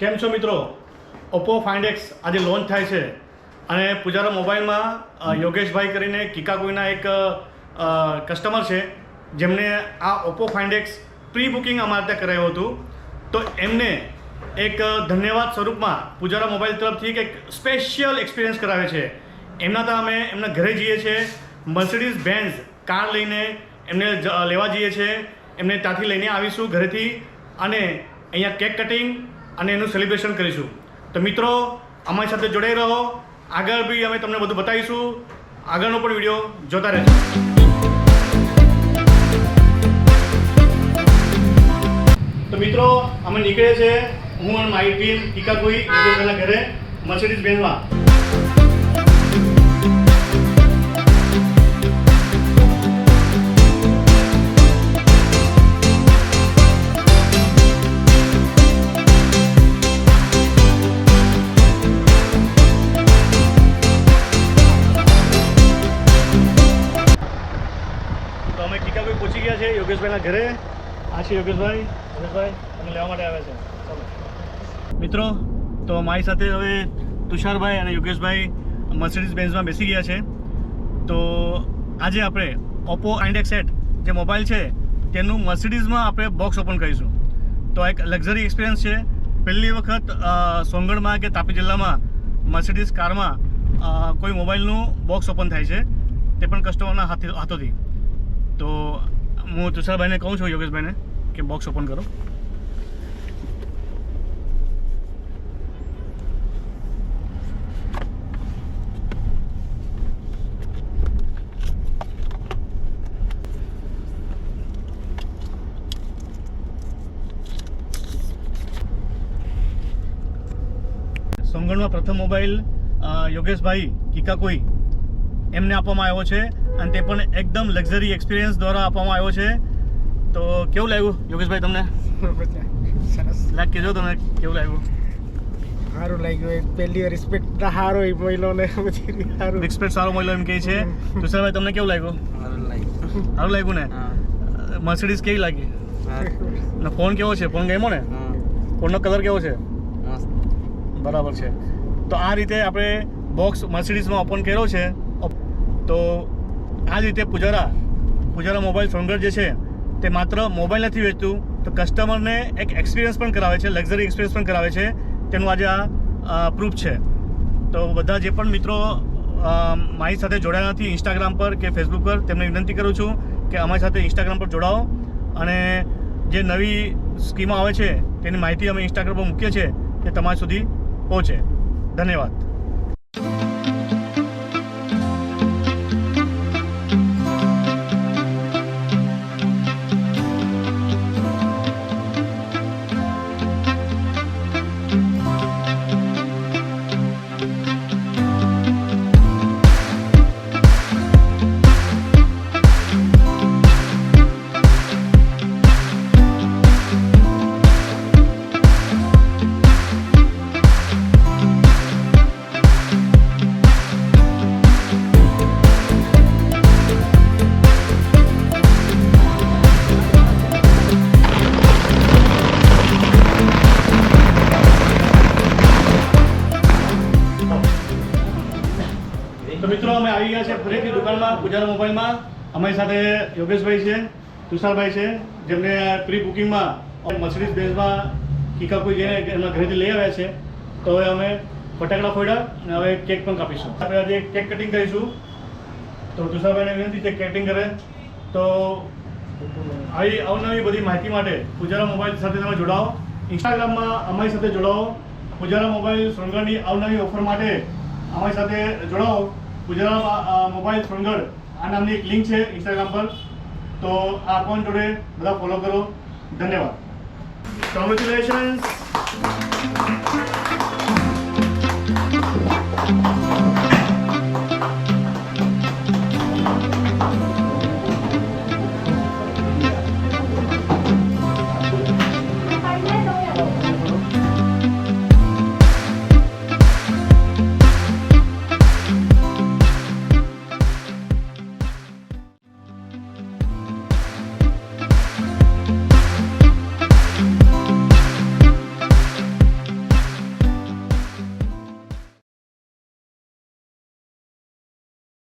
કેમ છો મિત્રો? ઓપ્પો ફાઇન્ડ એક્સ આજે લોન્ચ થાય છે અને પૂજારા મોબાઈલમાં યોગેશભાઈ કરીને કિકાકોઈના એક કસ્ટમર છે જેમને આ Oppo find x pre booking અમારે ત્યાં કરાયું હતું. તો એમને એક ધન્યવાદ સ્વરૂપમાં પૂજારા મોબાઈલ તરફથી એક સ્પેશિયલ એક્સપિરિયન્સ કરાવે છે. એમના ત્યાં અમે એમના ઘરે જઈએ છીએ, મર્સિડીઝ બેન્ઝ કાર લઈને એમને લેવા જઈએ છીએ. એમને ત્યાંથી લઈને આવીશું ઘરેથી અને અહીંયા કેક કટિંગ અને એનું સેલિબ્રેશન કરીશું. તો મિત્રો અમારી સાથે જોડાઈ રહો, આગળ બી અમે તમને બધું બતાવીશું. આગળનો પણ વિડીયો જોતા રહેજો. તો મિત્રો અમે નીકળે છે, હું અને મારી ટીમ કિકાકોઈ ઘરે મર્સિડીઝ બેન્ઝમાં. અમે કિકાકોઈ પહોંચી ગયા છે યોગેશભાઈના ઘરે. આ છે યોગેશભાઈ. યોગેશભાઈ અમે લેવા માટે આવ્યા છે. ચાલો મિત્રો, તો મારી સાથે હવે તુષારભાઈ અને યોગેશભાઈ મર્સિડીઝ બેન્ઝમાં બેસી ગયા છે. તો આજે આપણે ઓપ્પો ફાઇન્ડ એક્સ જે મોબાઈલ છે તેનું મર્સિડીઝમાં આપણે બોક્સ ઓપન કરીશું. તો એક લક્ઝરી એક્સપિરિયન્સ છે. પહેલી વખત સોનગઢમાં કે તાપી જિલ્લામાં મર્સિડીઝ કારમાં કોઈ મોબાઈલનું બોક્સ ઓપન થાય છે, તે પણ કસ્ટમરના હાથોથી. તો હું તુષારભાઈને કહું છું યોગેશભાઈને કે બોક્સ ઓપન કરો. સોનગઢમાં પ્રથમ મોબાઈલ યોગેશભાઈ કિકાકોઈ એમને આપવામાં આવ્યો છે અને તે પણ એકદમ લક્ઝરી એક્સપિરિયન્સ દ્વારા આપવામાં આવ્યો છે. તો કેવું લાગ્યું યોગેશભાઈ તમને? સરસ કહેજો તમે કેવું લાગ્યું? સારું લાગ્યું. પહેલી રિસ્પેક્ટ સારો મહિલોને પછી સારું રિસ્પેક્ટ સારો મળ્યો એમ કહે છે. તુષારભાઈ તમને કેવું લાગ્યું? સારું લાગ્યું ને? મર્સિડીઝ કેવી લાગી? ફોન કેવો છે? ફોન ગમ્યો ને? ફોનનો કલર કેવો છે? બરાબર છે. તો આ રીતે આપણે બોક્સ મર્સિડીઝમાં ઓપન કર્યો છે. તો આ જ રીતે પૂજારા મોબાઈલ સોનગઢ જે છે તે માત્ર મોબાઈલ નથી વેચતું, તો કસ્ટમરને એક એક્સપિરિયન્સ પણ કરાવે છે, લક્ઝરી એક્સપિરિયન્સ પણ કરાવે છે. તેનું આજે આ પ્રૂફ છે. તો બધા જે પણ મિત્રો મારી સાથે જોડાયા નથી ઇન્સ્ટાગ્રામ પર કે ફેસબુક પર, તેમને વિનંતી કરું છું કે અમારી સાથે ઇન્સ્ટાગ્રામ પર જોડાઓ અને જે નવી સ્કીમો આવે છે તેની માહિતી અમે ઇન્સ્ટાગ્રામ પર મૂકીએ છીએ તે તમારા સુધી પહોંચે. ધન્યવાદ. તો મિત્રો અમે આવી ગયા છે ફરીથી દુકાનમાં પૂજારા મોબાઈલમાં. અમારી સાથે યોગેશભાઈ છે, તુષારભાઈ છે, જેમને પ્રી બુકિંગમાં મર્સિડીઝ બેન્ઝમાં કિકાકોઈ જઈને એમના ઘરેથી લઈ આવ્યા છે. તો હવે અમે ફટાકડા ફોડ્યા અને હવે કેક પણ કાપીશું. આપણે આજે કેક કટિંગ કરીશું. તો તુષારભાઈને વિનંતી છે કટિંગ કરે. તો આવી અવનવી બધી માહિતી માટે પૂજારા મોબાઈલ સાથે તમે જોડાઓ. ઇન્સ્ટાગ્રામમાં અમારી સાથે જોડાઓ. પૂજારા મોબાઈલ સોનગઢની અવનવી ઓફર માટે અમારી સાથે જોડાઓ. પૂજારા મોબાઈલ સોનગઢ આ નામની એક લિંક છે ઇન્સ્ટાગ્રામ પર. તો આ અકાઉન્ટ જોડે બધા ફોલો કરો. ધન્યવાદ. કોંગ્રેચ્યુલેશન્સ.